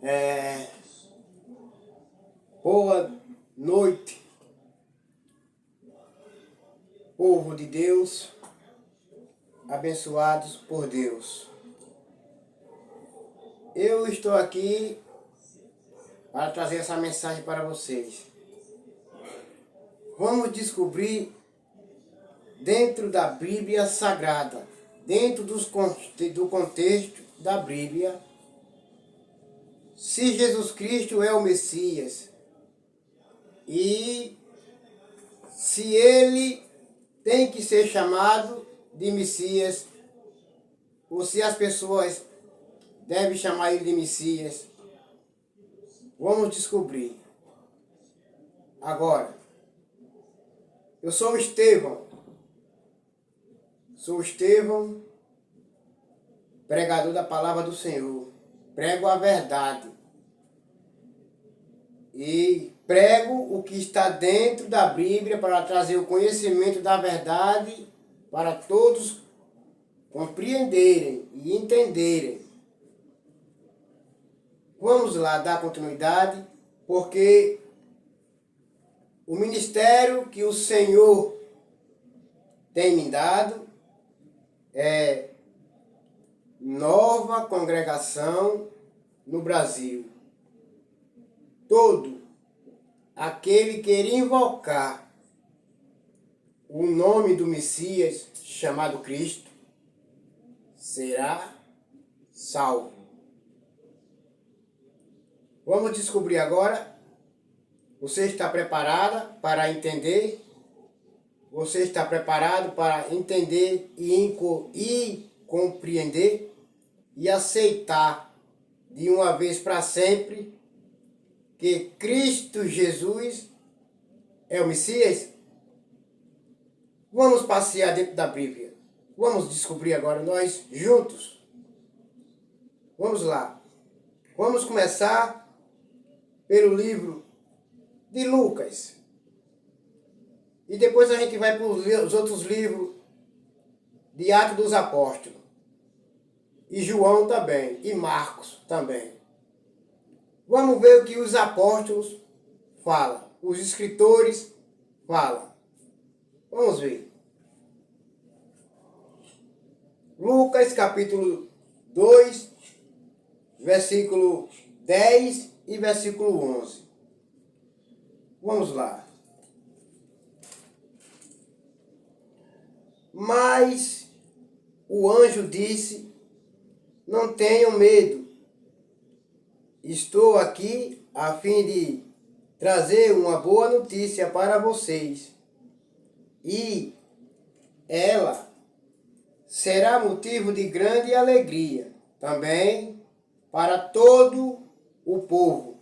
É, Boa noite, povo de Deus, abençoados por Deus. Eu estou aqui para trazer essa mensagem para vocês. Vamos descobrir dentro da Bíblia Sagrada, dentro do contexto da Bíblia, se Jesus Cristo é o Messias e se ele tem que ser chamado de Messias ou se as pessoas devem chamar ele de Messias. Vamos descobrir. Agora, eu sou Estevão, pregador da palavra do Senhor, prego a verdade e prego o que está dentro da Bíblia para trazer o conhecimento da verdade para todos compreenderem e entenderem. Vamos lá dar continuidade, porque o ministério que o Senhor tem me dado é nova congregação no Brasil. Todo aquele que invocar o nome do Messias chamado Cristo será salvo. Vamos descobrir agora. Você está preparada para entender? Você está preparado para entender e compreender e aceitar de uma vez para sempre que Cristo Jesus é o Messias? Vamos passear dentro da Bíblia. Vamos descobrir agora nós juntos. Vamos lá. Vamos começar pelo livro de Lucas. E depois a gente vai para os outros livros de Atos dos Apóstolos. E João também. E Marcos também. Vamos ver o que os apóstolos falam. Os escritores falam. Vamos ver. Lucas capítulo 2, versículo 10 e versículo 11. Vamos lá. Mas o anjo disse: não tenham medo. Estou aqui a fim de trazer uma boa notícia para vocês. E ela será motivo de grande alegria também para todo o povo.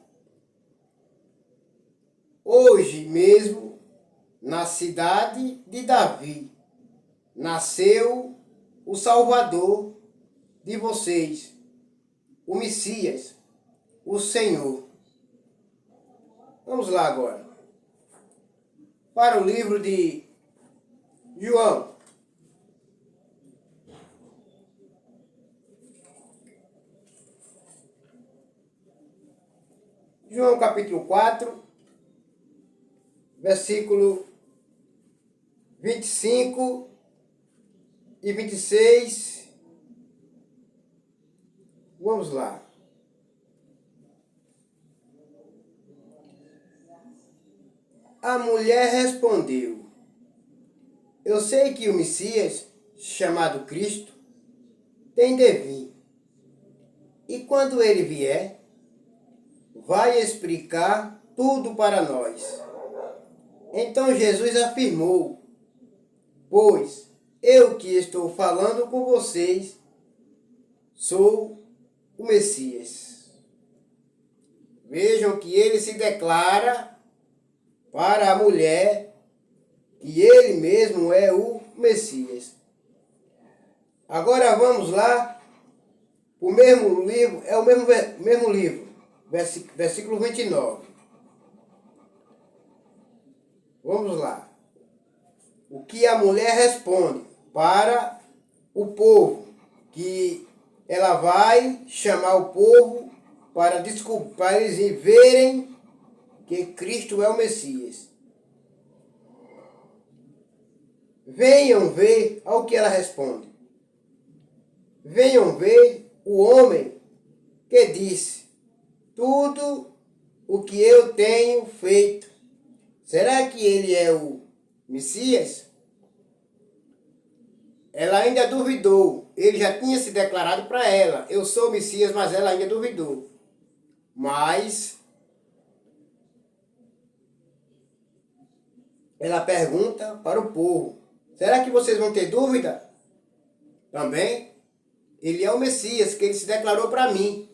Hoje mesmo, na cidade de Davi, nasceu o Salvador de vocês, o Messias, o Senhor. Vamos lá agora. Para o livro de João. João capítulo 4, versículo 25 e 26. Vamos lá. A mulher respondeu: eu sei que o Messias, chamado Cristo, tem de vir. E quando ele vier, vai explicar tudo para nós. Então Jesus afirmou: pois eu que estou falando com vocês sou o Messias. Vejam que ele se declara para a mulher que ele mesmo é o Messias. Agora vamos lá, o mesmo livro, é o mesmo livro, versículo 29. Vamos lá. O que a mulher responde para o povo, que ela vai chamar o povo para eles verem que Cristo é o Messias. Venham ver ao que ela responde. Venham ver o homem que disse: tudo o que eu tenho feito. Será que ele é o Messias? Ela ainda duvidou. Ele já tinha se declarado para ela: eu sou o Messias, mas ela ainda duvidou. Mas ela pergunta para o povo: será que vocês vão ter dúvida? Também, ele é o Messias, que ele se declarou para mim.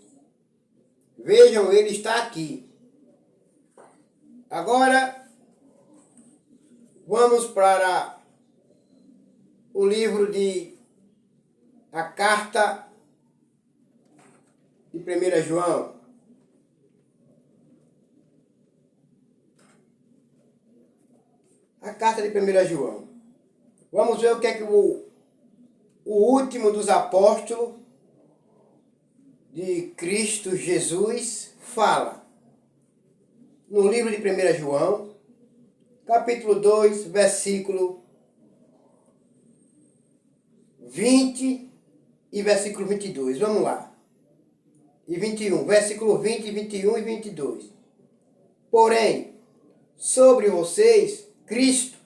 Vejam, ele está aqui. Agora, vamos para o livro a carta de 1 João. A carta de 1 João. Vamos ver o que é que o último dos apóstolos de Cristo Jesus fala. No livro de 1 João, capítulo 2, versículo 20 e versículo 22. Vamos lá. E 21. Versículo 20, 21 e 22. Porém, sobre vocês, Cristo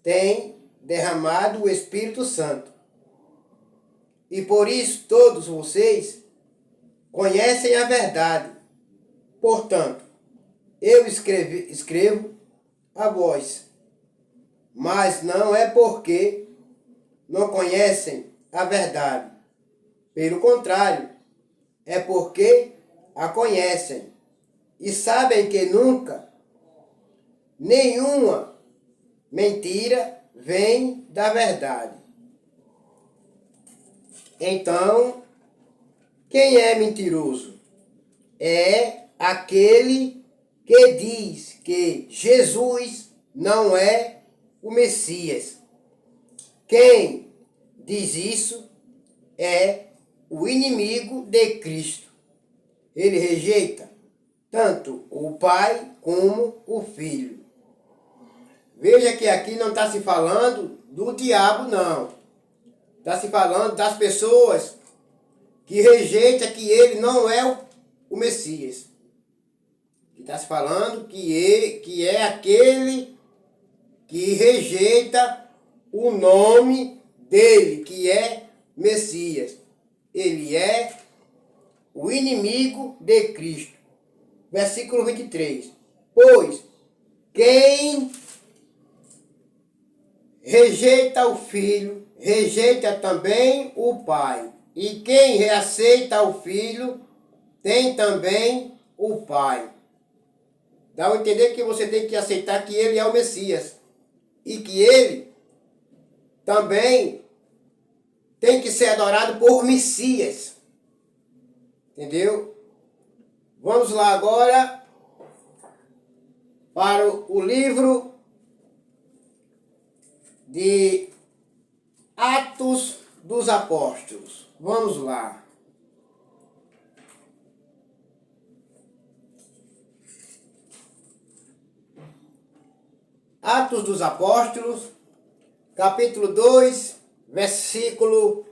tem derramado o Espírito Santo. E por isso todos vocês conhecem a verdade. Portanto, eu escrevo a vós, mas não é porque não conhecem a verdade. Pelo contrário, é porque a conhecem e sabem que nunca nenhuma mentira vem da verdade. Então, quem é mentiroso? É aquele que diz que Jesus não é o Messias. Quem diz isso é o inimigo de Cristo. Ele rejeita tanto o Pai como o Filho. Veja que aqui não está se falando do diabo, não. Está se falando das pessoas que rejeitam que ele não é o Messias. Está se falando que é aquele que rejeita o nome dele, que é Messias. Ele é o inimigo de Cristo. Versículo 23. Pois quem rejeita o Filho, rejeita também o Pai. E quem reaceita o Filho, tem também o Pai. Dá a entender que você tem que aceitar que ele é o Messias. E que ele também tem que ser adorado por Messias. Entendeu? Vamos lá agora para o livro de Atos dos Apóstolos. Vamos lá. Atos dos Apóstolos, capítulo 2, versículo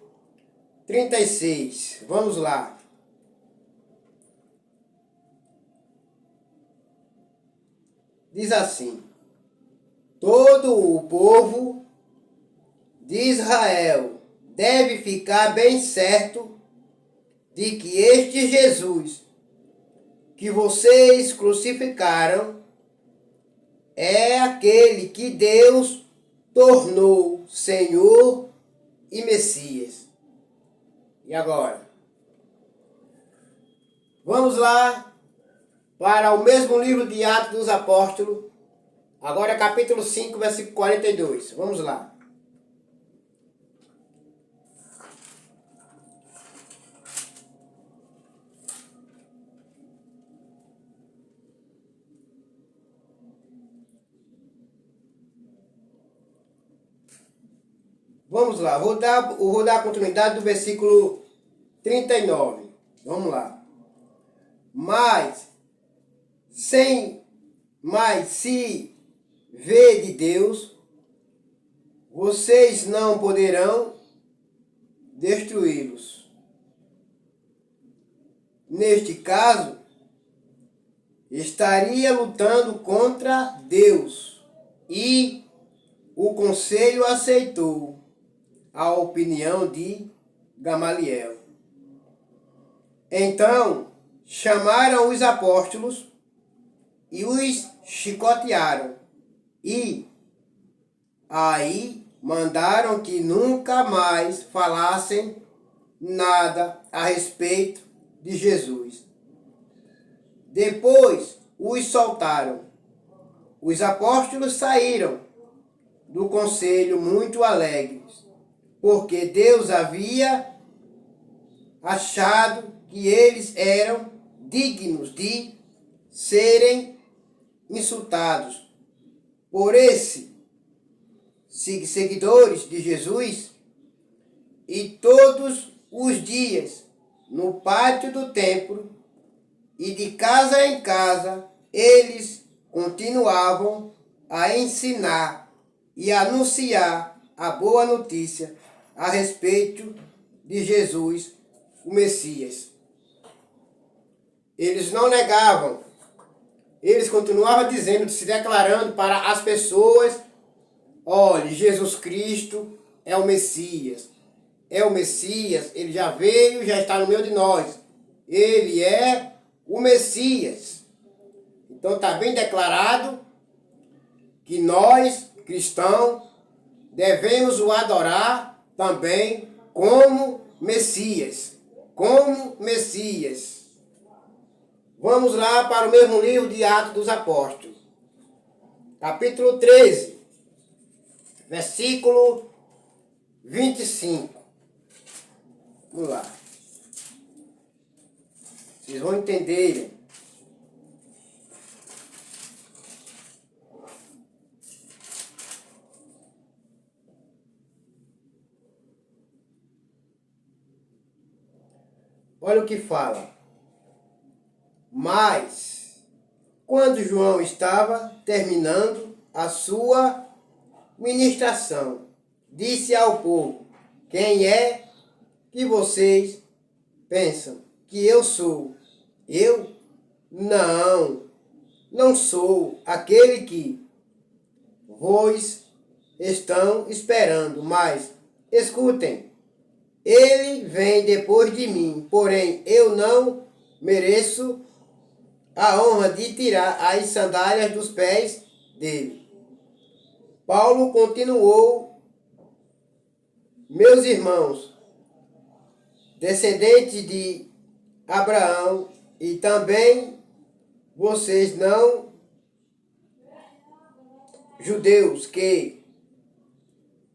36. Vamos lá. Diz assim: todo o povo de Israel deve ficar bem certo de que este Jesus que vocês crucificaram é aquele que Deus tornou Senhor e Messias. E agora? Vamos lá para o mesmo livro de Atos dos Apóstolos, agora capítulo 5, versículo 42. Vamos lá. Vamos lá, vou dar a continuidade do versículo 39. Vamos lá. Mas, se vê de Deus, vocês não poderão destruí-los. Neste caso, estaria lutando contra Deus e o conselho aceitou a opinião de Gamaliel. Então, chamaram os apóstolos e os chicotearam e aí mandaram que nunca mais falassem nada a respeito de Jesus. Depois os soltaram. Os apóstolos saíram do conselho muito alegres, porque Deus havia achado que eles eram dignos de serem insultados por esses seguidores de Jesus, e todos os dias no pátio do templo e de casa em casa eles continuavam a ensinar e anunciar a boa notícia a respeito de Jesus, o Messias. Eles não negavam, eles continuavam dizendo, se declarando para as pessoas: olhe, Jesus Cristo é o Messias. É o Messias, ele já veio, já está no meio de nós. Ele é o Messias. Então está bem declarado que nós, cristãos, devemos o adorar também como Messias. Como Messias. Vamos lá para o mesmo livro de Atos dos Apóstolos. Capítulo 13, versículo 25. Vamos lá. Vocês vão entender. Olha o que fala. Mas, quando João estava terminando a sua ministração, disse ao povo: quem é que vocês pensam que eu sou? Eu? Não sou aquele que vós estão esperando, mas escutem, ele vem depois de mim, porém eu não mereço a honra de tirar as sandálias dos pés dele. Paulo continuou: meus irmãos, descendentes de Abraão, e também vocês não judeus que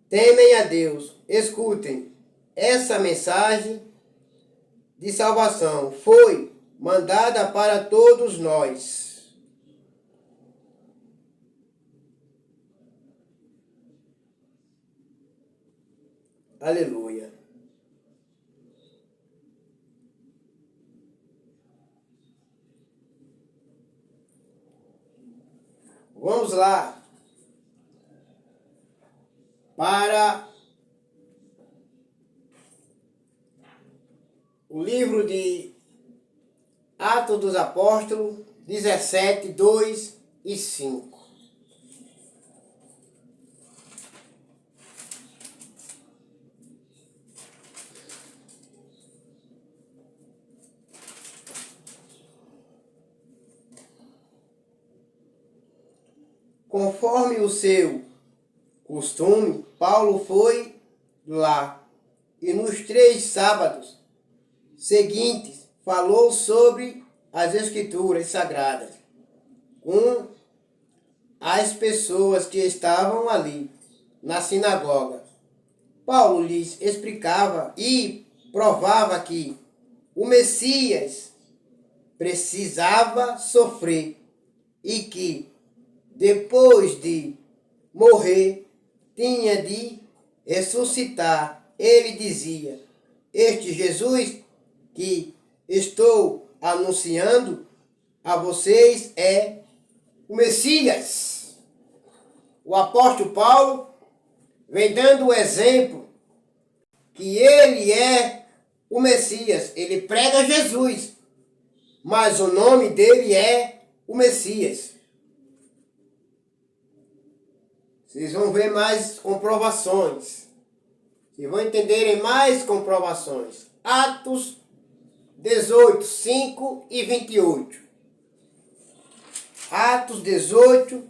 temem a Deus, escutem, essa mensagem de salvação foi mandada para todos nós. Aleluia. Vamos lá para o livro de Atos dos Apóstolos, 17, 2 e 5. Conforme o seu costume, Paulo foi lá e nos 3 sábados seguintes falou sobre as Escrituras Sagradas com as pessoas que estavam ali na sinagoga. Paulo lhes explicava e provava que o Messias precisava sofrer e que depois de morrer tinha de ressuscitar. Ele dizia: este Jesus que estou anunciando a vocês é o Messias. O apóstolo Paulo vem dando o exemplo que ele é o Messias. Ele prega Jesus, mas o nome dele é o Messias. Vocês vão ver mais comprovações. Vocês vão entenderem mais comprovações. Atos 18, 5 e 28. Atos 18,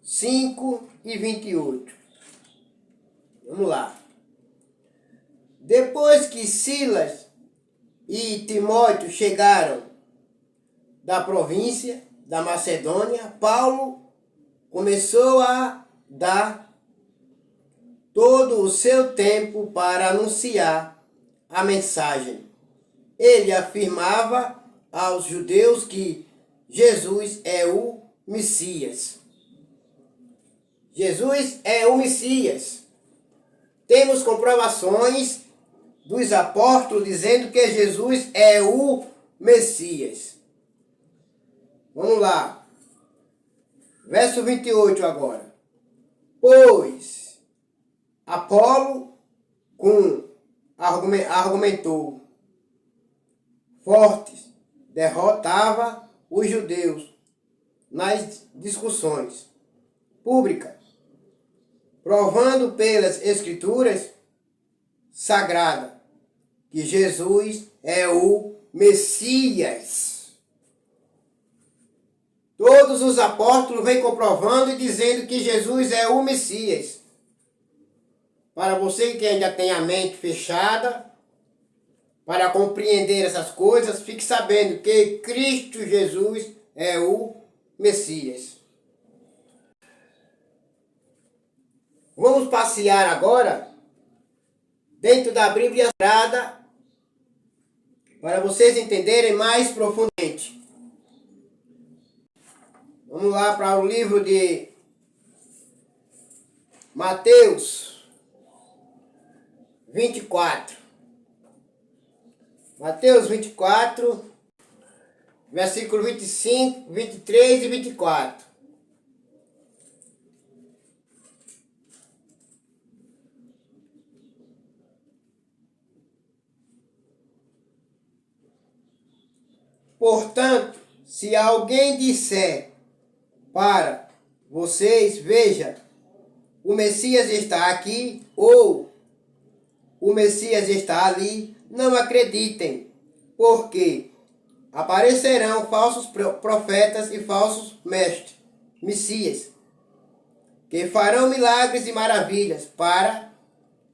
5 e 28. Vamos lá. Depois que Silas e Timóteo chegaram da província da Macedônia, Paulo começou a dar todo o seu tempo para anunciar a mensagem. Ele afirmava aos judeus que Jesus é o Messias. Jesus é o Messias. Temos comprovações dos apóstolos dizendo que Jesus é o Messias. Vamos lá. Verso 28 agora. Pois Apolo argumentou fortes, derrotava os judeus nas discussões públicas, provando pelas escrituras sagradas que Jesus é o Messias. Todos os apóstolos vêm comprovando e dizendo que Jesus é o Messias. Para você que ainda tem a mente fechada, para compreender essas coisas, fique sabendo que Cristo Jesus é o Messias. Vamos passear agora dentro da Bíblia Sagrada para vocês entenderem mais profundamente. Vamos lá para o livro de Mateus 24. Mateus 24, versículo 25, 23 e 24. Portanto, se alguém disser para vocês, veja, o Messias está aqui, ou o Messias está ali, não acreditem, porque aparecerão falsos profetas e falsos mestres, Messias, que farão milagres e maravilhas para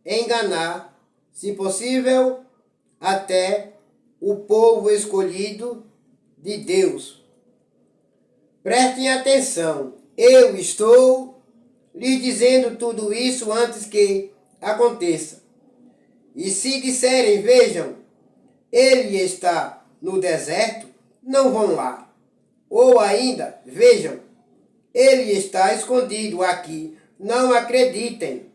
enganar, se possível, até o povo escolhido de Deus. Prestem atenção, eu estou lhes dizendo tudo isso antes que aconteça. E se disserem, vejam, ele está no deserto, não vão lá. Ou ainda, vejam, ele está escondido aqui, não acreditem.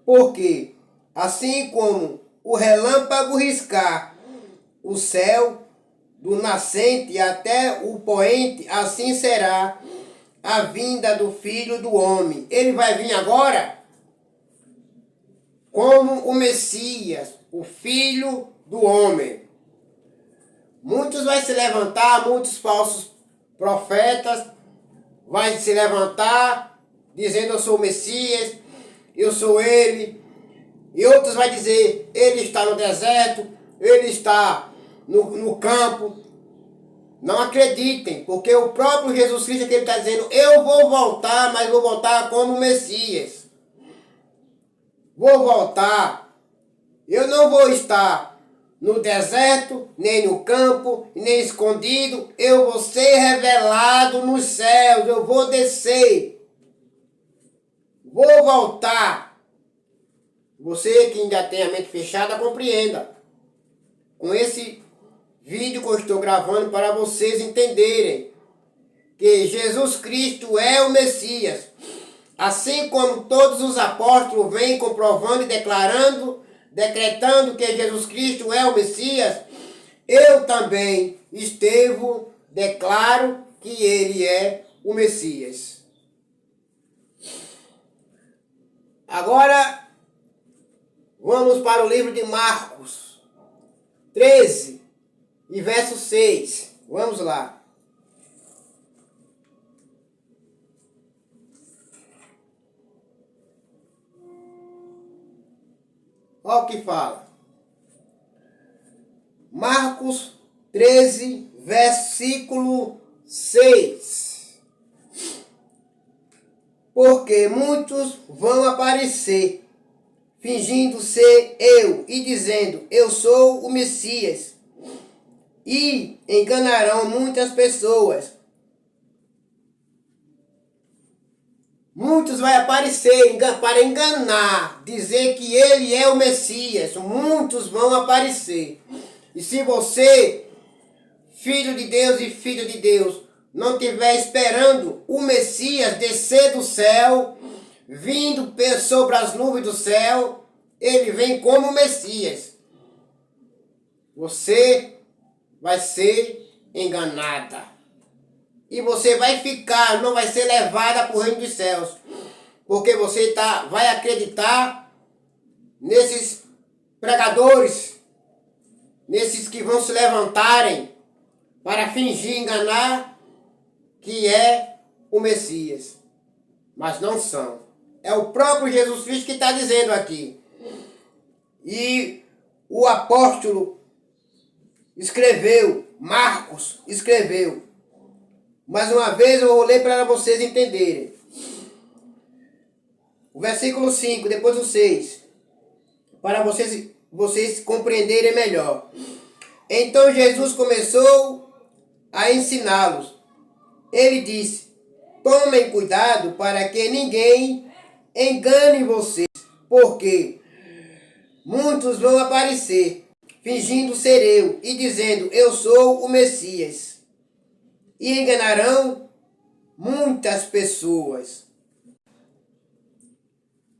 Porque, assim como o relâmpago riscar o céu do nascente até o poente, assim será a vinda do Filho do Homem. Ele vai vir agora como o Messias, o Filho do Homem. Muitos vão se levantar, muitos falsos profetas vão se levantar, dizendo eu sou o Messias, eu sou ele. E outros vão dizer, ele está no deserto, ele está no campo. Não acreditem, porque o próprio Jesus Cristo que ele está dizendo, eu vou voltar, mas vou voltar como Messias. Vou voltar. Eu não vou estar no deserto, nem no campo, nem escondido. Eu vou ser revelado nos céus. Eu vou descer. Vou voltar. Você que ainda tem a mente fechada, compreenda. Com esse vídeo que eu estou gravando para vocês entenderem que Jesus Cristo é o Messias. Assim como todos os apóstolos vêm comprovando e decretando que Jesus Cristo é o Messias, Eu também, Estevão, declaro que ele é o Messias. Agora, vamos para o livro de Marcos 13 e verso 6. Vamos lá. Olha o que fala. Marcos 13, versículo 6. Porque muitos vão aparecer, fingindo ser eu, e dizendo, eu sou o Messias, e enganarão muitas pessoas. Muitos vão aparecer para enganar, dizer que ele é o Messias. Muitos vão aparecer. E se você, filho de Deus e filho de Deus, não estiver esperando o Messias descer do céu, vindo sobre as nuvens do céu, ele vem como Messias. Você vai ser enganada. E você vai ficar, não vai ser levada para o reino dos céus. Porque você vai acreditar nesses pregadores, nesses que vão se levantarem para fingir enganar que é o Messias. Mas não são. É o próprio Jesus Cristo que está dizendo aqui. E o apóstolo escreveu, Marcos escreveu. Mais uma vez eu vou ler para vocês entenderem. O versículo 5, depois o 6. Para vocês compreenderem melhor. Então Jesus começou a ensiná-los. Ele disse, tomem cuidado para que ninguém engane vocês, porque muitos vão aparecer, fingindo ser eu, e dizendo, eu sou o Messias. E enganarão muitas pessoas.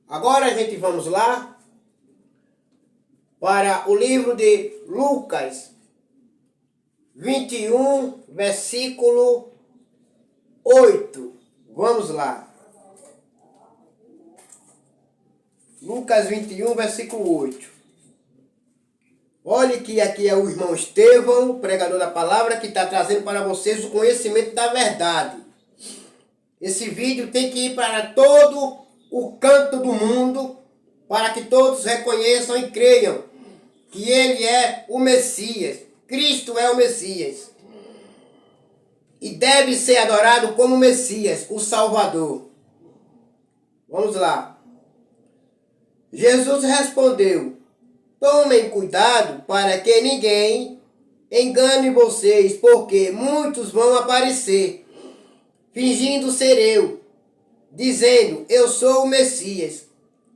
Agora a gente vamos lá para o livro de Lucas 21, versículo 8. Vamos lá. Lucas 21, versículo 8. Olhe que aqui é o irmão Estevão, pregador da palavra, que está trazendo para vocês o conhecimento da verdade. Esse vídeo tem que ir para todo o canto do mundo, para que todos reconheçam e creiam que ele é o Messias. Cristo é o Messias. E deve ser adorado como Messias, o Salvador. Vamos lá. Jesus respondeu, tomem cuidado para que ninguém engane vocês, porque muitos vão aparecer, fingindo ser eu, dizendo, eu sou o Messias.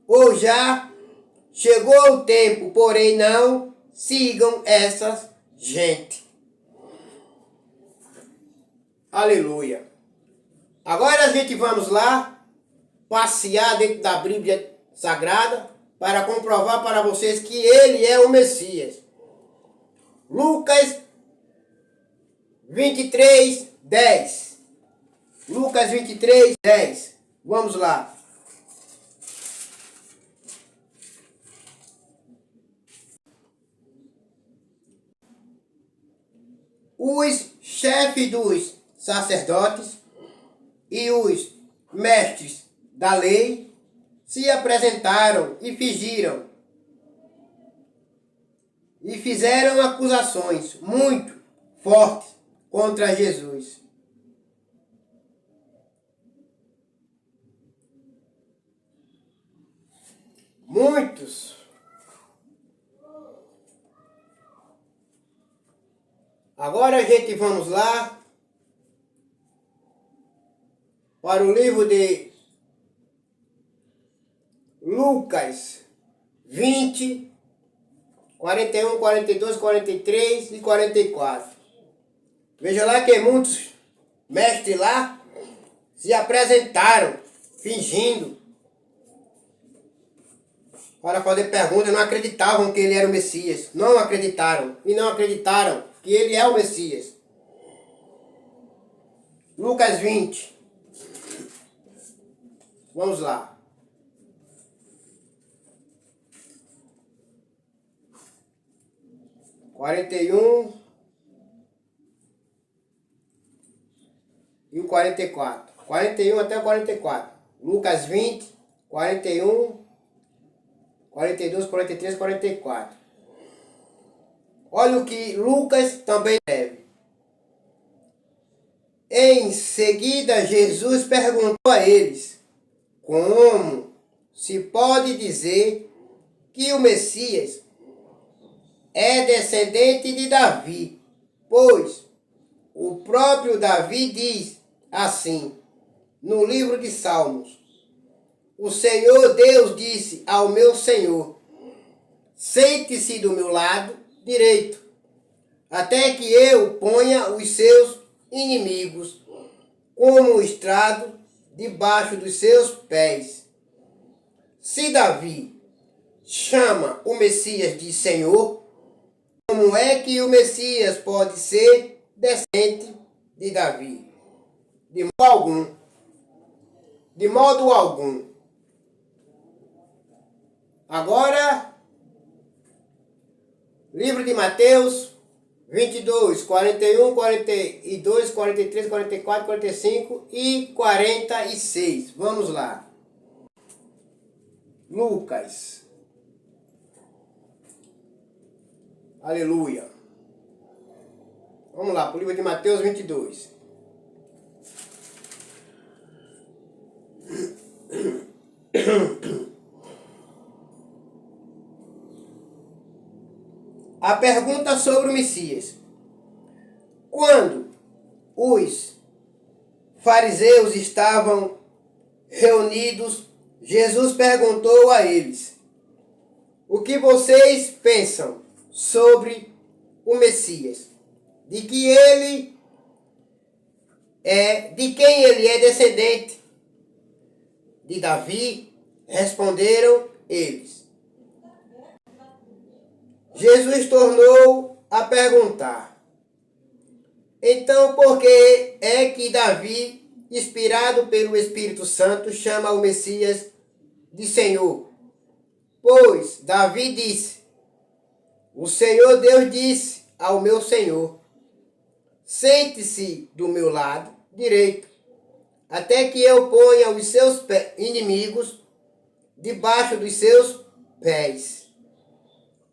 Ou já chegou o tempo, porém não sigam essa gente. Aleluia. Agora a gente vamos lá passear dentro da Bíblia Sagrada para comprovar para vocês que ele é o Messias. Lucas 23, 10. Lucas 23, 10. Vamos lá. Os chefes dos sacerdotes e os mestres da lei se apresentaram e fingiram e fizeram acusações muito fortes contra Jesus. Muitos. Agora a gente vamos lá para o livro de Lucas 20, 41, 42, 43 e 44. Veja lá que muitos mestres lá se apresentaram, fingindo. para fazer perguntas, não acreditavam que ele era o Messias. Não acreditaram. E não acreditaram que ele é o Messias. Lucas 20. Vamos lá. Quarenta e o 44. 41 até o 44. Lucas 20, 41, 42, 43, 44. Olha o que Lucas também escreve. Em seguida, Jesus perguntou a eles: como se pode dizer que o Messias é descendente de Davi? Pois o próprio Davi diz assim, no livro de Salmos: o Senhor Deus disse ao meu Senhor: sente-se do meu lado direito, até que eu ponha os seus inimigos como estrado debaixo dos seus pés. Se Davi chama o Messias de Senhor, como é que o Messias pode ser descendente de Davi? De modo algum. De modo algum. Agora, livro de Mateus 22, 41, 42, 43, 44, 45 e 46. Vamos lá. Lucas. Aleluia. Vamos lá, para o livro de Mateus 22. A pergunta sobre o Messias. Quando os fariseus estavam reunidos, Jesus perguntou a eles: o que vocês pensam sobre o Messias? De quem ele é descendente? De Davi? Responderam eles. Jesus tornou a perguntar: então por que é que Davi, inspirado pelo Espírito Santo, chama o Messias de Senhor? Pois Davi disse: o Senhor Deus disse ao meu Senhor: sente-se do meu lado direito, até que eu ponha os seus inimigos debaixo dos seus pés.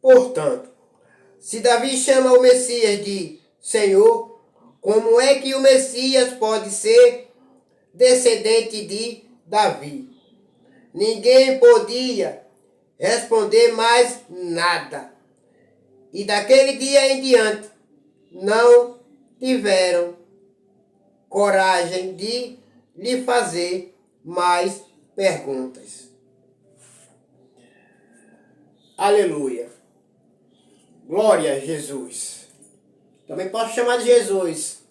Portanto, se Davi chama o Messias de Senhor, como é que o Messias pode ser descendente de Davi? Ninguém podia responder mais nada. E daquele dia em diante, não tiveram coragem de lhe fazer mais perguntas. Aleluia. Glória a Jesus. Também posso chamar de Jesus.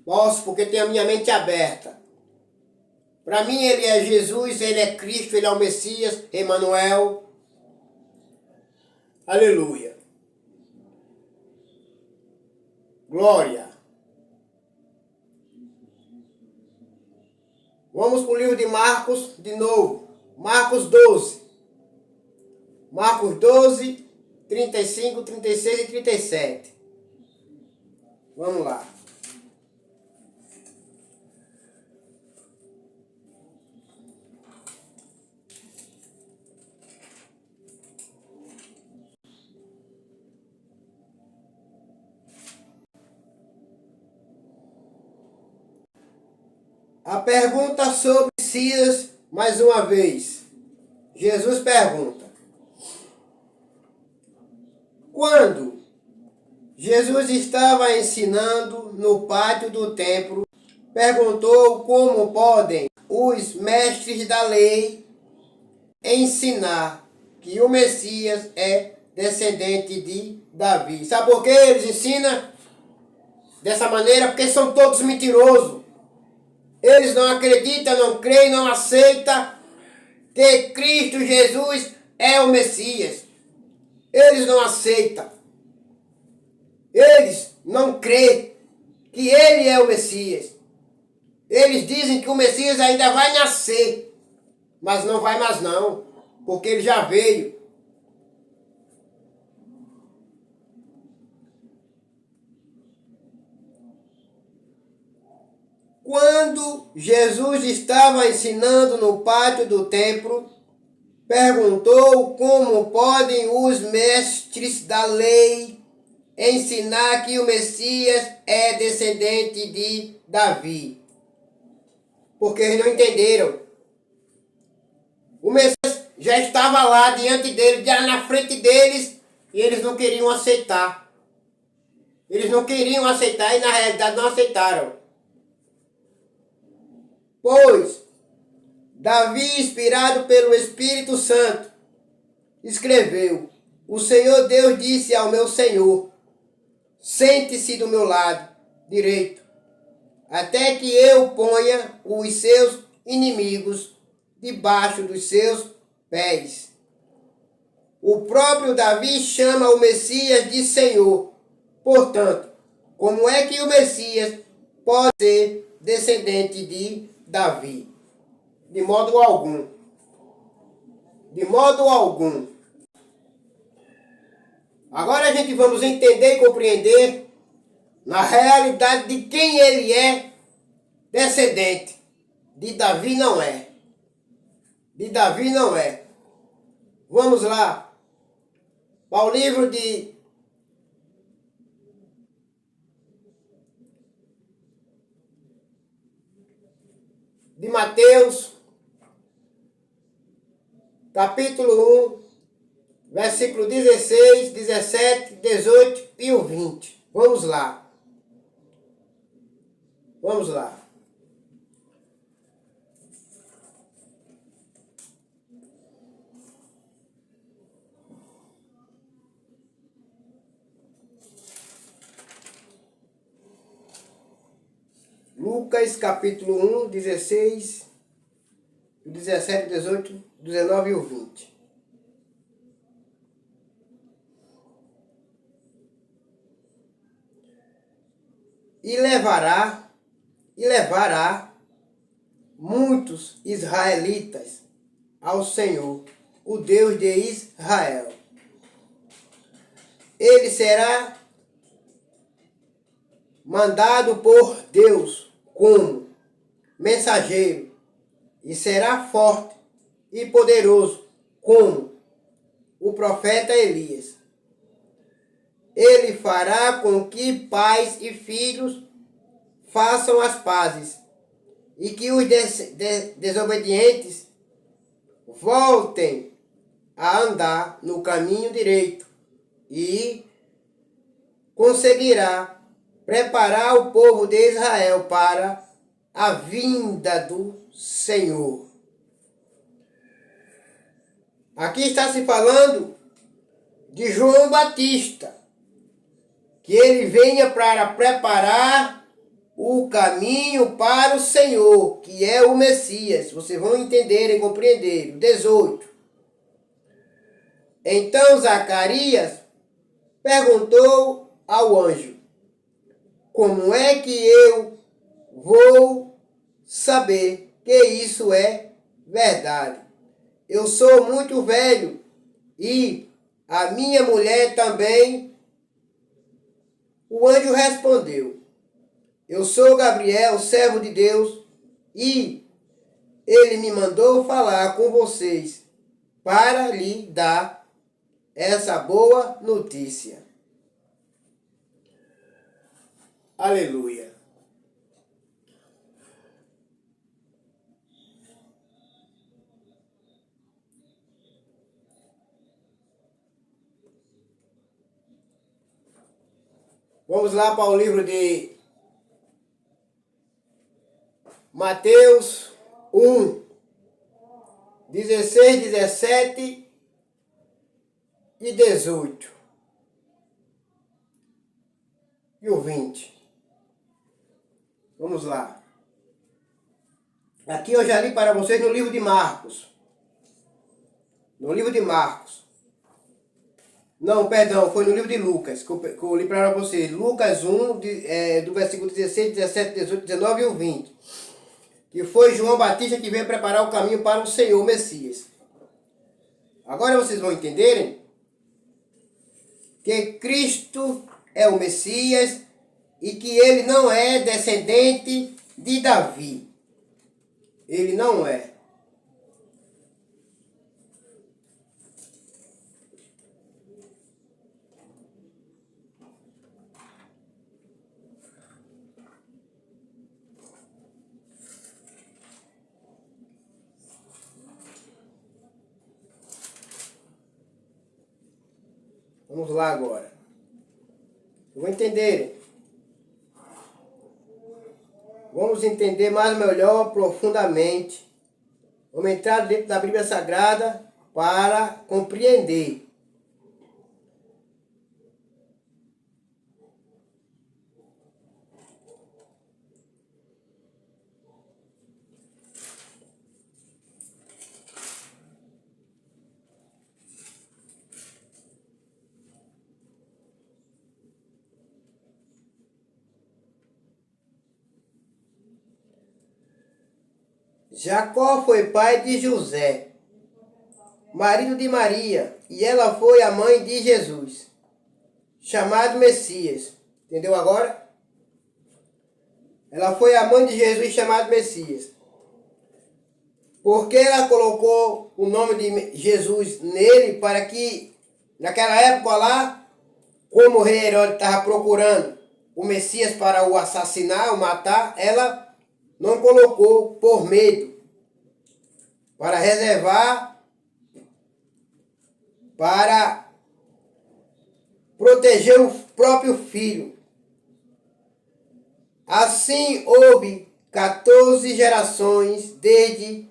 Posso, porque tenho a minha mente aberta. Para mim ele é Jesus, ele é Cristo, ele é o Messias, Emanuel. Aleluia. Glória. Vamos para o livro de Marcos de novo. Marcos 12. Marcos 12, 35, 36 e 37. Vamos lá. A pergunta sobre Messias, mais uma vez. Jesus pergunta: quando Jesus estava ensinando no pátio do templo, perguntou como podem os mestres da lei ensinar que o Messias é descendente de Davi. Sabe por que eles ensinam dessa maneira? Porque são todos mentirosos. Eles não acreditam, não creem, não aceitam que Cristo Jesus é o Messias. Eles não aceitam. Eles não creem que ele é o Messias. Eles dizem que o Messias ainda vai nascer, mas não vai mais não, porque ele já veio. Quando Jesus estava ensinando no pátio do templo, perguntou como podem os mestres da lei ensinar que o Messias é descendente de Davi. Porque eles não entenderam. O Messias já estava lá diante deles, já na frente deles, e eles não queriam aceitar. Eles não queriam aceitar e na realidade não aceitaram. Pois Davi, inspirado pelo Espírito Santo, escreveu: O Senhor Deus disse ao meu Senhor: Sente-se do meu lado direito, até que eu ponha os seus inimigos debaixo dos seus pés. O próprio Davi chama o Messias de Senhor. Portanto, como é que o Messias pode ser descendente de Davi? De modo algum. De modo algum. Agora a gente vamos entender e compreender na realidade de quem ele é descendente. De Davi não é. De Davi não é. Vamos lá. Para o livro de Mateus, capítulo 1, versículo 16, 17, 18 e o 20. Vamos lá. Vamos lá. Lucas, capítulo 1, 16, 17, 18, 19 e o 20. E levará muitos israelitas ao Senhor, o Deus de Israel. Ele será mandado por Deus como mensageiro e será forte e poderoso como o profeta Elias. Ele fará com que pais e filhos façam as pazes e que os desobedientes voltem a andar no caminho direito e conseguirá preparar o povo de Israel para a vinda do Senhor. Aqui está se falando de João Batista, que ele venha para preparar o caminho para o Senhor, que é o Messias. Vocês vão entender e compreender. 18. Então Zacarias perguntou ao anjo: Como é que eu vou saber que isso é verdade? Eu sou muito velho e a minha mulher também. O anjo respondeu: Eu sou Gabriel, servo de Deus, e ele me mandou falar com vocês para lhe dar essa boa notícia. Aleluia. Vamos lá para o livro de Mateus 1, 16, 17 e 18. E o 20. Vamos lá. Aqui eu já li para vocês no livro de Marcos. no livro de Marcos. Não, perdão, foi no livro de Lucas, que eu li para vocês. Lucas 1, do versículo 16, 17, 18, 19 e o 20. Que foi João Batista que veio preparar o caminho para o Senhor, o Messias. Agora vocês vão entenderem que Cristo é o Messias e que ele não é descendente de Davi. Ele não é. Vamos lá agora. Vamos entender. Vamos entender mais melhor, profundamente. Vamos entrar dentro da Bíblia Sagrada para compreender. Jacó foi pai de José, marido de Maria, e ela foi a mãe de Jesus, chamado Messias. Entendeu agora? Ela foi a mãe de Jesus, chamado Messias. Porque ela colocou o nome de Jesus nele para que, naquela época lá, como o rei Herodes estava procurando o Messias para o assassinar, o matar, ela não colocou por medo, para reservar, para proteger o próprio filho. Assim houve 14 gerações desde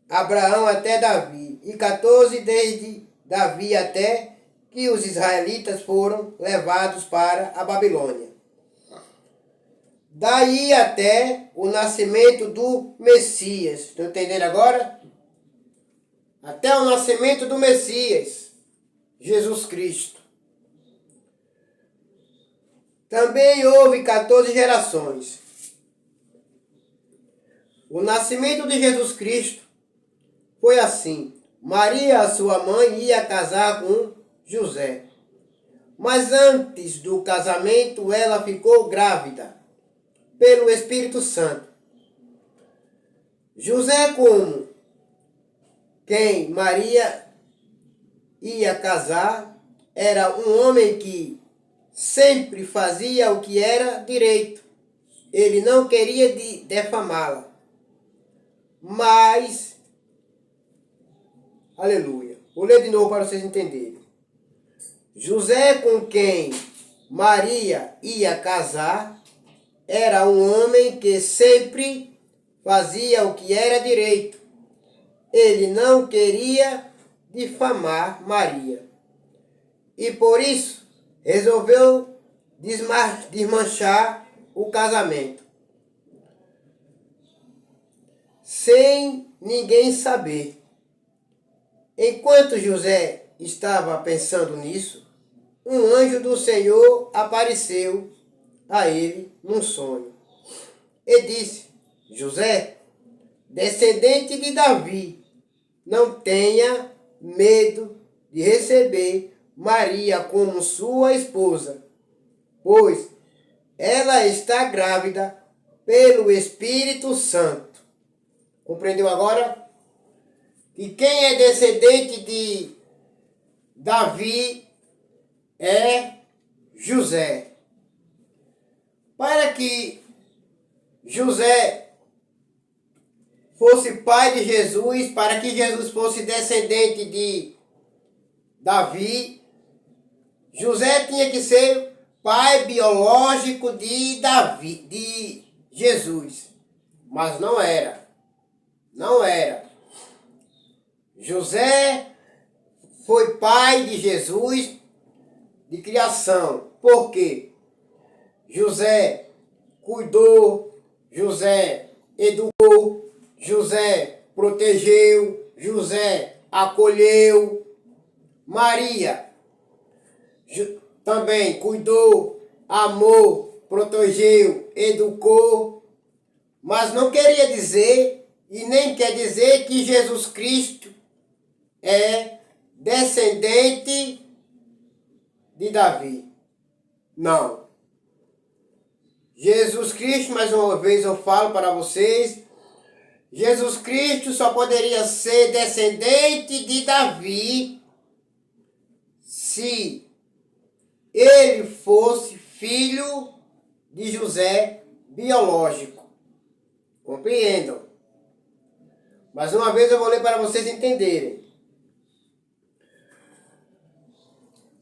Abraão até Davi, e 14 desde Davi até que os israelitas foram levados para a Babilônia. Daí até o nascimento do Messias. Estão entendendo agora? Até o nascimento do Messias, Jesus Cristo. Também houve 14 gerações. O nascimento de Jesus Cristo foi assim. Maria, a sua mãe, ia casar com José. Mas antes do casamento, ela ficou grávida pelo Espírito Santo. José, como quem Maria ia casar, era um homem que sempre fazia o que era direito. Ele não queria defamá-la. Mas, aleluia, vou ler de novo para vocês entenderem. José, com quem Maria ia casar, era um homem que sempre fazia o que era direito. Ele não queria difamar Maria. E por isso resolveu desmanchar o casamento, sem ninguém saber. Enquanto José estava pensando nisso, um anjo do Senhor apareceu a ele num sonho e disse: José, descendente de Davi, não tenha medo de receber Maria como sua esposa, pois ela está grávida pelo Espírito Santo. Compreendeu agora? E quem é descendente de Davi é José. Para que José fosse pai de Jesus, para que Jesus fosse descendente de Davi, José tinha que ser pai biológico de Davi, de Jesus. Mas não era. Não era. José foi pai de Jesus de criação. Por quê? José cuidou, José educou, José protegeu, José acolheu. Maria também cuidou, amou, protegeu, educou. Mas não queria dizer, e nem quer dizer, que Jesus Cristo é descendente de Davi. Não. Jesus Cristo, mais uma vez eu falo para vocês, Jesus Cristo só poderia ser descendente de Davi se ele fosse filho de José biológico. Compreendam. Mais uma vez eu vou ler para vocês entenderem.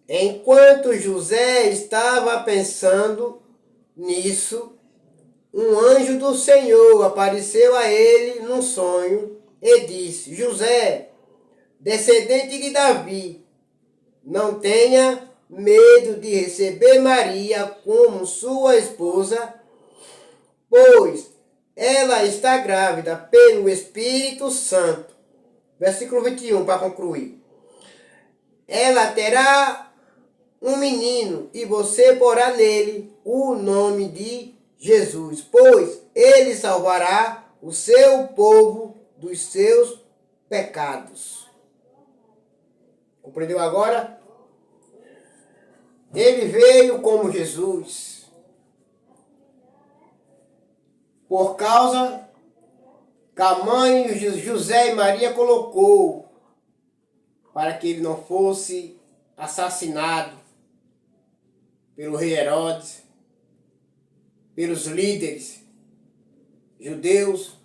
Enquanto José estava pensando nisso, um anjo do Senhor apareceu a ele num sonho e disse: José, descendente de Davi, não tenha medo de receber Maria como sua esposa, pois ela está grávida pelo Espírito Santo. Versículo 21, para concluir. Ela terá um menino, e você porá nele o nome de Jesus, pois ele salvará o seu povo dos seus pecados. Compreendeu agora? Ele veio como Jesus, por causa que a mãe José e Maria colocou, para que ele não fosse assassinado pelo rei Herodes, pelos líderes judeus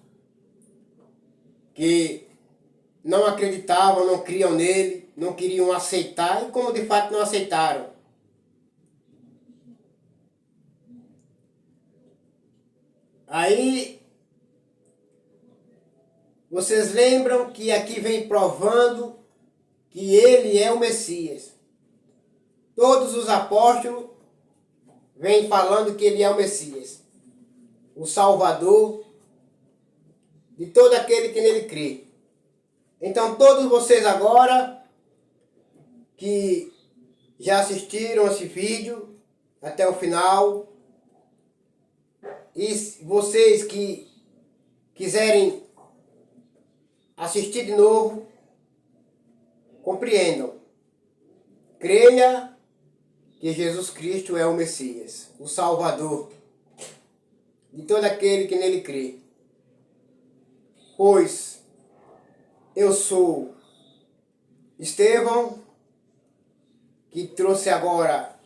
que não acreditavam, não criam nele, não queriam aceitar, e como de fato não aceitaram. Aí, vocês lembram que aqui vem provando que ele é o Messias. Todos os apóstolos vêm falando que ele é o Messias, o Salvador de todo aquele que nele crê. Então todos vocês agora que já assistiram esse vídeo até o final, e vocês que quiserem assistir de novo, compreendam, creia que Jesus Cristo é o Messias, o Salvador de todo aquele que nele crê. Pois eu sou Estevão, que trouxe agora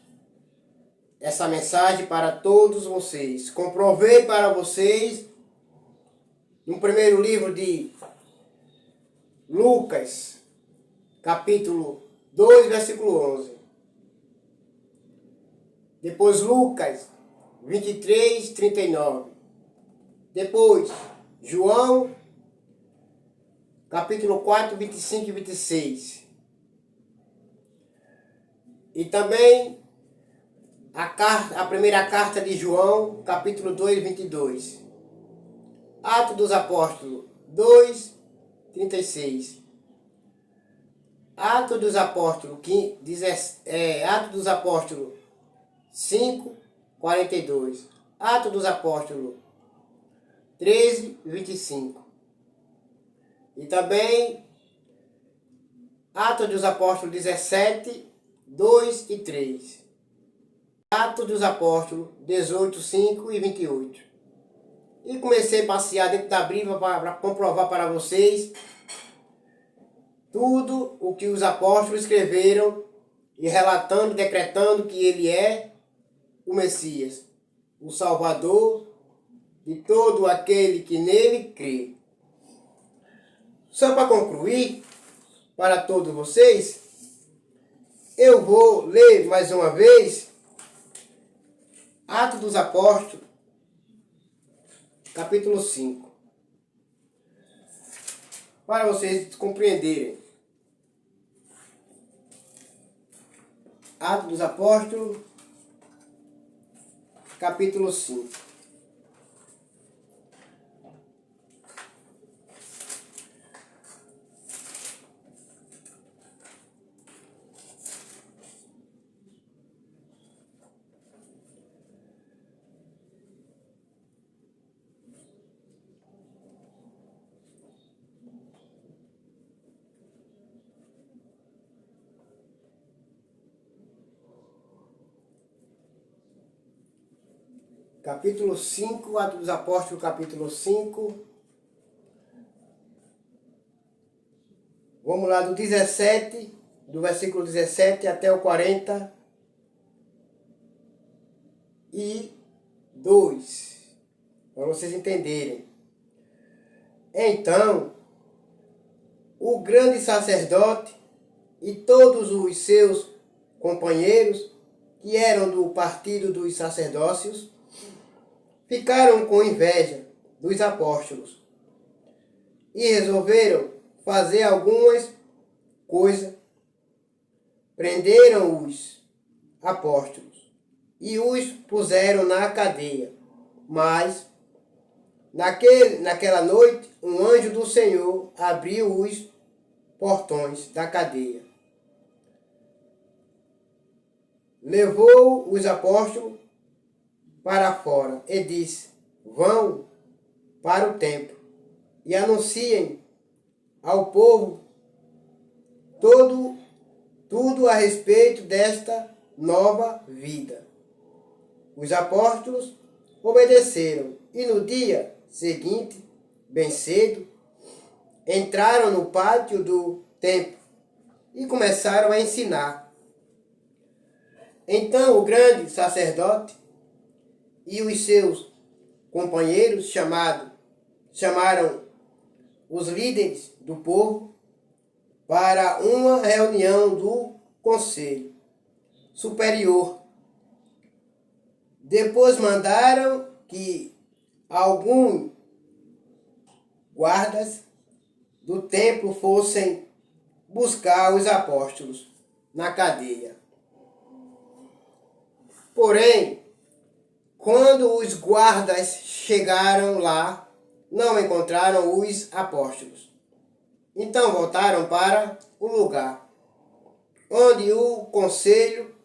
essa mensagem para todos vocês. Comprovei para vocês, no primeiro livro de Lucas, capítulo 2, versículo 11. Depois Lucas 23, 39. Depois João, capítulo 4, 25 e 26. E também a primeira carta de João, capítulo 2, 22. Atos dos Apóstolos 2, 36. Atos dos Apóstolos, Atos dos Apóstolos 5, 42. Atos dos Apóstolos 13, 25. E também Atos dos Apóstolos 17, 2 e 3. Atos dos Apóstolos 18, 5 e 28. E comecei a passear dentro da Bíblia para comprovar para vocês tudo o que os apóstolos escreveram e relatando, decretando que ele é o Messias, o Salvador de todo aquele que nele crê. Só para concluir, para todos vocês, eu vou ler mais uma vez Atos dos Apóstolos, capítulo 5, para vocês compreenderem. Atos dos Apóstolos, capítulo 5. capítulo 5, Atos dos Apóstolos, capítulo 5. Vamos lá do 17, do versículo 17 até o 42, para vocês entenderem. Então, o grande sacerdote e todos os seus companheiros, que eram do partido dos sacerdócios, ficaram com inveja dos apóstolos e resolveram fazer algumas coisas. Prenderam os apóstolos e os puseram na cadeia. Mas, naquela noite, um anjo do Senhor abriu os portões da cadeia. Levou os apóstolos para fora e disse: vão para o templo e anunciem ao povo tudo a respeito desta nova vida. Os apóstolos obedeceram e no dia seguinte, bem cedo, entraram no pátio do templo e começaram a ensinar. Então o grande sacerdote e os seus companheiros chamaram os líderes do povo para uma reunião do conselho superior. Depois mandaram que alguns guardas do templo fossem buscar os apóstolos na cadeia. Porém, quando os guardas chegaram lá, não encontraram os apóstolos. Então voltaram para o lugar onde o conselho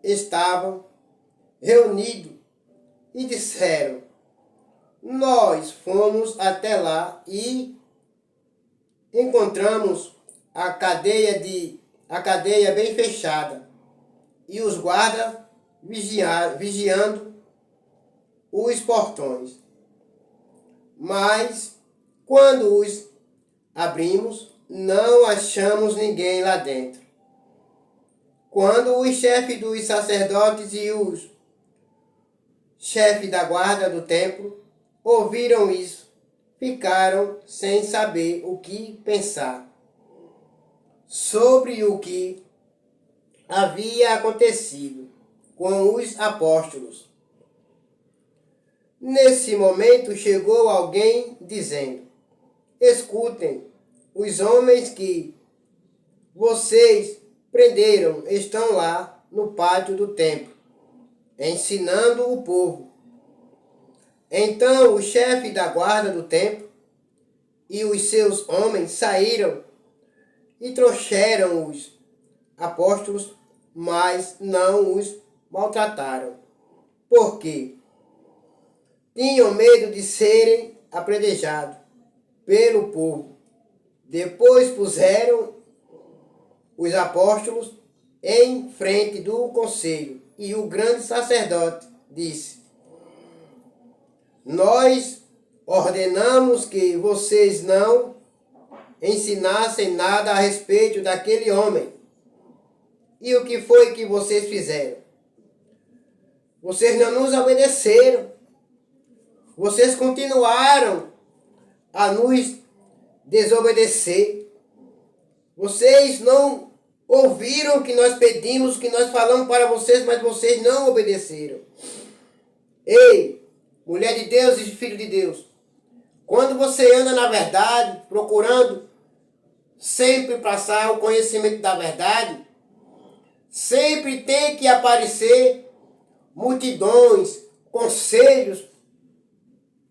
estava reunido e disseram: nós fomos até lá e encontramos a cadeia bem fechada e os guardas vigiando os portões. Mas quando os abrimos, não achamos ninguém lá dentro. Quando os chefes dos sacerdotes e os chefes da guarda do templo ouviram isso, ficaram sem saber o que pensar sobre o que havia acontecido com os apóstolos. Nesse momento chegou alguém dizendo: escutem, os homens que vocês prenderam estão lá no pátio do templo, ensinando o povo. Então o chefe da guarda do templo e os seus homens saíram e trouxeram os apóstolos, mas não os maltrataram, porque tinham medo de serem apedrejados pelo povo. Depois puseram os apóstolos em frente do conselho e o grande sacerdote disse: nós ordenamos que vocês não ensinassem nada a respeito daquele homem. E o que foi que vocês fizeram? Vocês não nos obedeceram. Vocês continuaram a nos desobedecer. Vocês não ouviram o que nós pedimos, o que nós falamos para vocês, mas vocês não obedeceram. Ei, mulher de Deus e filho de Deus, quando você anda na verdade, procurando sempre passar o conhecimento da verdade, sempre tem que aparecer multidões, conselhos,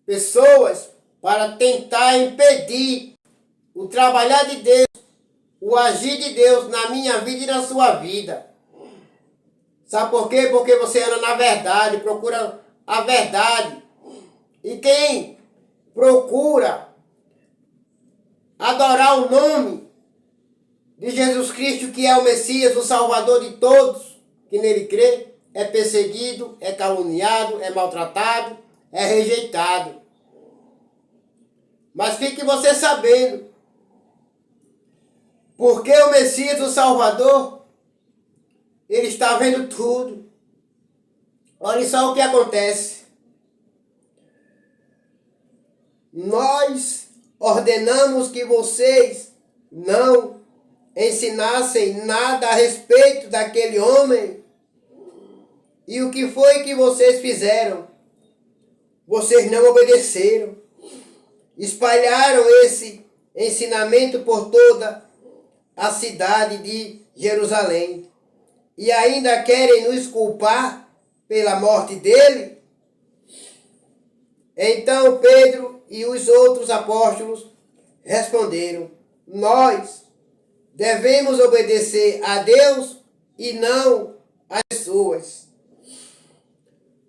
pessoas para tentar impedir o trabalhar de Deus, o agir de Deus na minha vida e na sua vida. Sabe por quê? Porque você anda na verdade, procura a verdade. E quem procura adorar o nome de Jesus Cristo, que é o Messias, o Salvador de todos que nele crê, é perseguido, é caluniado, é maltratado, é rejeitado. Mas fique você sabendo, porque o Messias, o Salvador, ele está vendo tudo. Olha só o que acontece. Nós ordenamos que vocês não ensinassem nada a respeito daquele homem. E o que foi que vocês fizeram? Vocês não obedeceram. Espalharam esse ensinamento por toda a cidade de Jerusalém. E ainda querem nos culpar pela morte dele? Então Pedro e os outros apóstolos responderam: nós devemos obedecer a Deus e não às pessoas.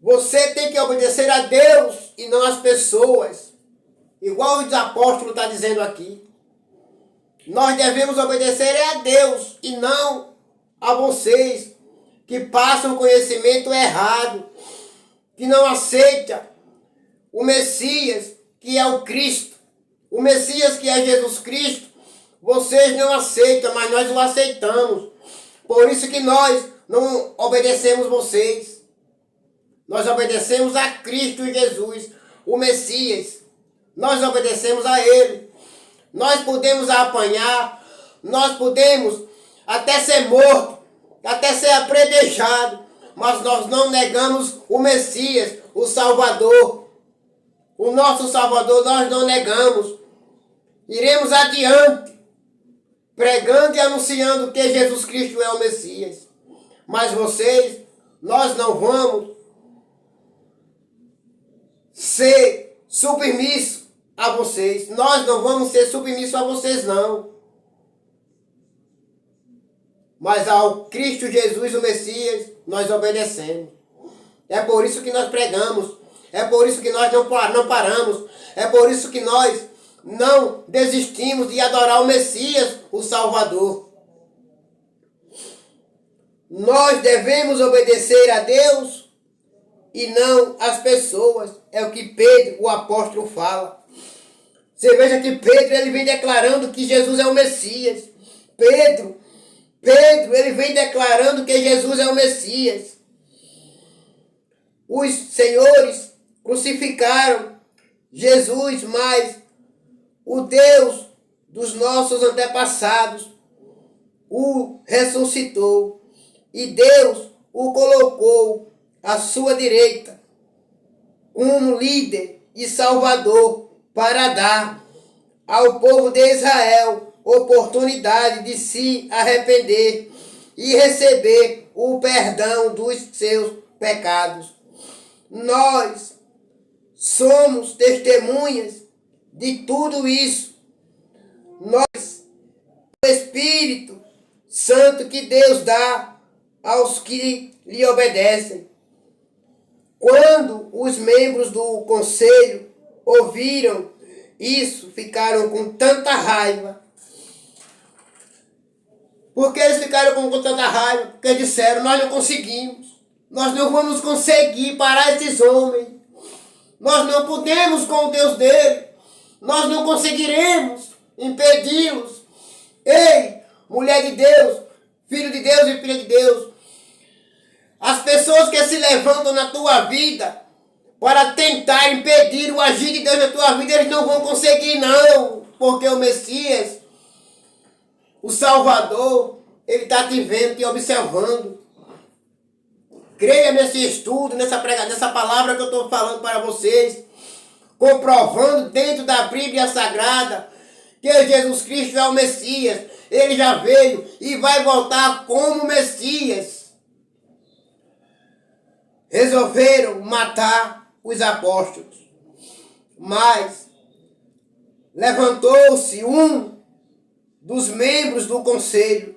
Você tem que obedecer a Deus e não às pessoas. Igual os apóstolos estão dizendo aqui. Nós devemos obedecer a Deus e não a vocês que passam conhecimento errado, que não aceitam o Messias, que é o Cristo. O Messias, que é Jesus Cristo, vocês não aceitam, mas nós o aceitamos. Por isso que nós não obedecemos vocês. Nós obedecemos a Cristo Jesus, o Messias. Nós obedecemos a Ele. Nós podemos apanhar, nós podemos até ser morto, até ser apredejado, mas nós não negamos o Messias, o Salvador. O nosso Salvador nós não negamos. Iremos adiante, pregando e anunciando que Jesus Cristo é o Messias. Mas vocês, nós não vamos ser submissos a vocês. Nós não vamos ser submissos a vocês, não. Mas ao Cristo Jesus, o Messias, nós obedecemos. É por isso que nós pregamos. É por isso que nós não paramos. É por isso que nós não desistimos de adorar o Messias, o Salvador. Nós devemos obedecer a Deus e não às pessoas. É o que Pedro, o apóstolo, fala. Você veja que Pedro, ele vem declarando que Jesus é o Messias. Pedro, ele vem declarando que Jesus é o Messias. Os senhores crucificaram Jesus, mas o Deus dos nossos antepassados o ressuscitou. E Deus o colocou à sua direita como líder e salvador para dar ao povo de Israel oportunidade de se arrepender e receber o perdão dos seus pecados. Nós somos testemunhas de tudo isso. Nós, o Espírito Santo que Deus dá aos que lhe obedecem. Quando os membros do conselho ouviram isso, ficaram com tanta raiva. Por que eles ficaram com tanta raiva? Porque disseram: nós não conseguimos. Nós não vamos conseguir parar esses homens. Nós não podemos com o Deus dele. Nós não conseguiremos impedi-los. Ei, mulher de Deus, filho de Deus e filha de Deus. As pessoas que se levantam na tua vida para tentar impedir o agir de Deus na tua vida, eles não vão conseguir, não. Porque o Messias, o Salvador, ele está te vendo, te observando. Creia nesse estudo, nessa palavra que eu estou falando para vocês, comprovando dentro da Bíblia Sagrada que Jesus Cristo é o Messias. Ele já veio e vai voltar como Messias. Resolveram matar os apóstolos, mas levantou-se um dos membros do conselho,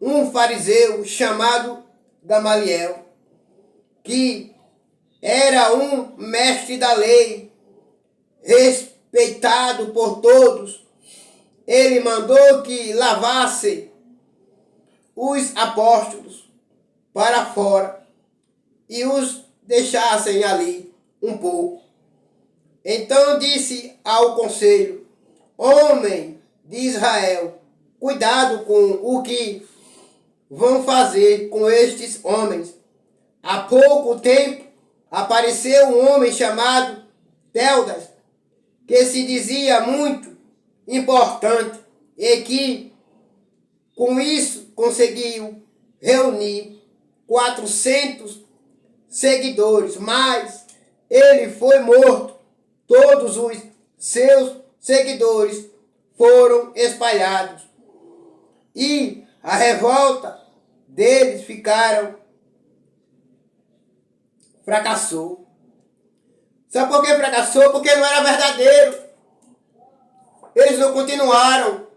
um fariseu chamado Gamaliel, que era um mestre da lei, respeitado por todos. Ele mandou que lavassem os apóstolos para fora e os deixassem ali um pouco. Então disse ao conselho: homem de Israel, cuidado com o que vão fazer com estes homens. Há pouco tempo apareceu um homem chamado Teudas, que se dizia muito importante e que com isso conseguiu reunir 400 seguidores, mas ele foi morto. Todos os seus seguidores foram espalhados e a revolta deles fracassou. Sabe por que fracassou? Porque não era verdadeiro. Eles não continuaram.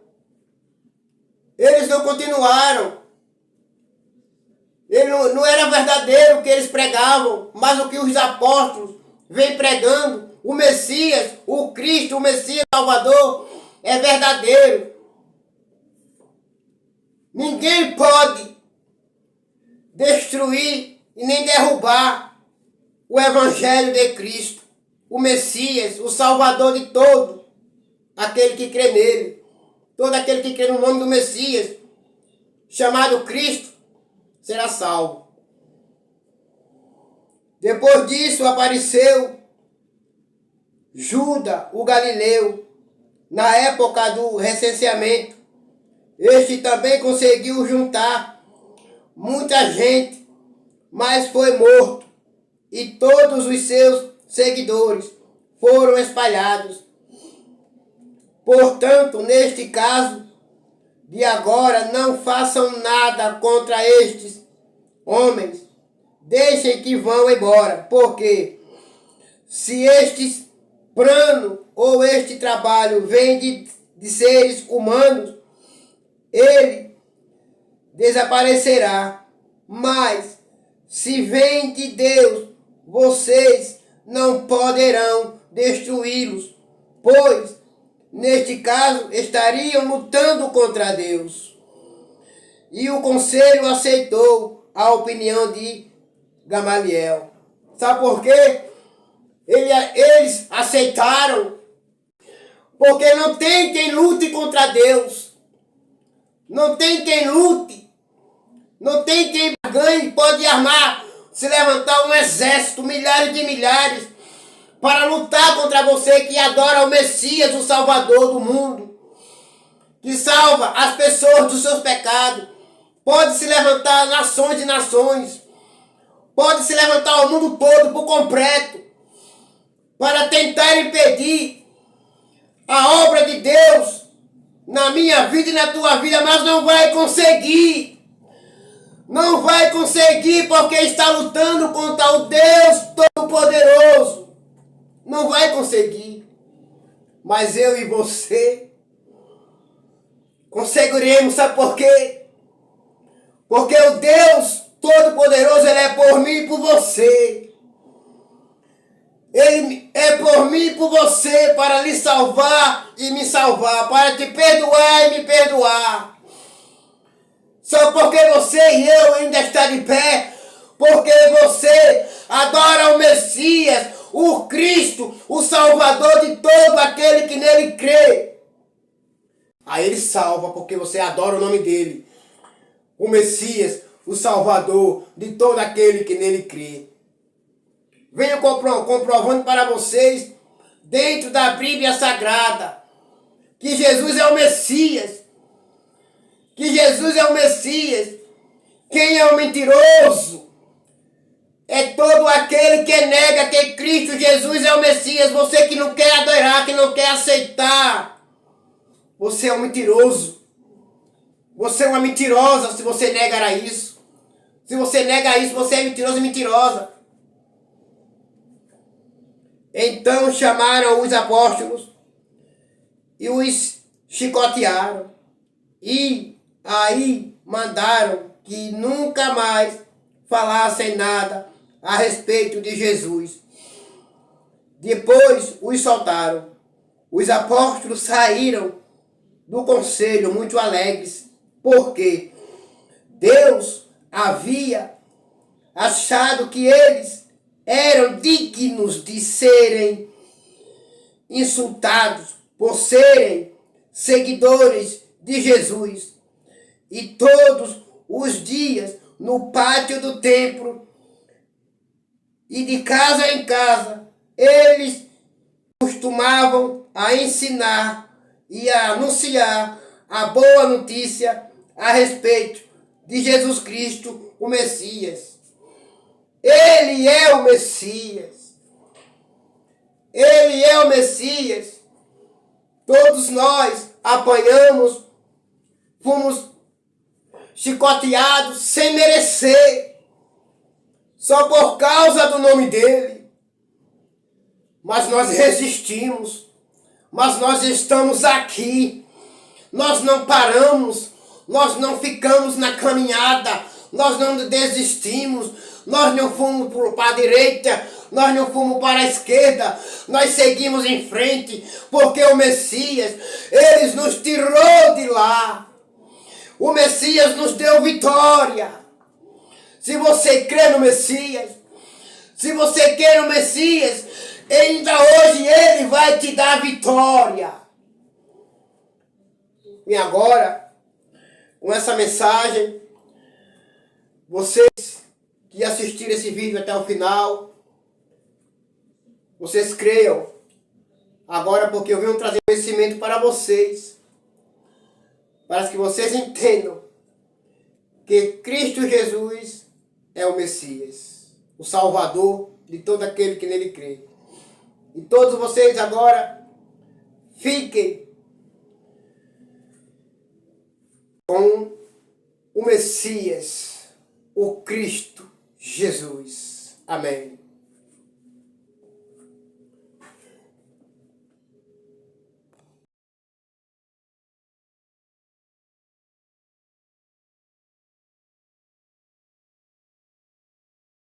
Ele não era verdadeiro o que eles pregavam, mas o que os apóstolos vêm pregando, o Messias, o Cristo, o Messias Salvador, é verdadeiro. Ninguém pode destruir e nem derrubar o Evangelho de Cristo, o Messias, o Salvador de todo aquele que crê nele. Todo aquele que crê no nome do Messias, chamado Cristo, será salvo. Depois disso apareceu Judas, o Galileu, na época do recenseamento. Este também conseguiu juntar muita gente, mas foi morto, e todos os seus seguidores foram espalhados. Portanto, neste caso de agora, não façam nada contra estes homens. Deixem que vão embora, porque se este plano ou este trabalho vem de seres humanos, ele desaparecerá. Mas se vem de Deus, vocês não poderão destruí-los, pois neste caso estariam lutando contra Deus. E o conselho aceitou a opinião de Gamaliel. Sabe por quê? Eles aceitaram. Porque não tem quem lute contra Deus. Não tem quem lute. Não tem quem ganhe, pode armar, se levantar um exército, milhares de milhares, para lutar contra você que adora o Messias, o Salvador do mundo, que salva as pessoas dos seus pecados. Pode se levantar nações e nações. Pode se levantar o mundo todo por completo para tentar impedir a obra de Deus na minha vida e na tua vida, mas não vai conseguir. Não vai conseguir porque está lutando contra o Deus Todo-Poderoso. Não vai conseguir. Mas eu e você conseguiremos, sabe por quê? Porque o Deus Todo-Poderoso, Ele é por mim e por você. Ele é por mim e por você para lhe salvar e me salvar, para te perdoar e me perdoar. Só porque você e eu ainda está de pé, porque você adora o Messias, o Cristo, o Salvador de todo aquele que nele crê. Aí ele salva porque você adora o nome dele, o Messias, o Salvador de todo aquele que nele crê. Venho comprovando para vocês, dentro da Bíblia Sagrada, que Jesus é o Messias. Que Jesus é o Messias. Quem é o mentiroso? É todo aquele que nega que Cristo Jesus é o Messias. Você que não quer adorar, que não quer aceitar. Você é um mentiroso. Você é uma mentirosa se você nega isso. Se você nega isso, você é mentiroso e mentirosa. Então chamaram os apóstolos e os chicotearam. E aí mandaram que nunca mais falassem nada a respeito de Jesus. Depois os soltaram. Os apóstolos saíram do conselho muito alegres, porque Deus havia achado que eles eram dignos de serem insultados por serem seguidores de Jesus. E todos os dias, no pátio do templo e de casa em casa, eles costumavam a ensinar e a anunciar a boa notícia a respeito de Jesus Cristo, o Messias. Ele é o Messias. Ele é o Messias. Todos nós apanhamos, fomos chicoteados sem merecer, só por causa do nome dele. Mas nós resistimos, mas nós estamos aqui, nós não paramos, nós não ficamos na caminhada, nós não desistimos, nós não fomos para a direita, nós não fomos para a esquerda, nós seguimos em frente, porque o Messias, ele nos tirou de lá. O Messias nos deu vitória. Se você crê no Messias, se você quer o Messias, ainda hoje ele vai te dar vitória. E agora, com essa mensagem, vocês que assistiram esse vídeo até o final, vocês creiam agora, porque eu venho trazer conhecimento para vocês, para que vocês entendam que Cristo Jesus é o Messias, o Salvador de todo aquele que nele crê. E todos vocês agora fiquem com o Messias, o Cristo Jesus. Amém.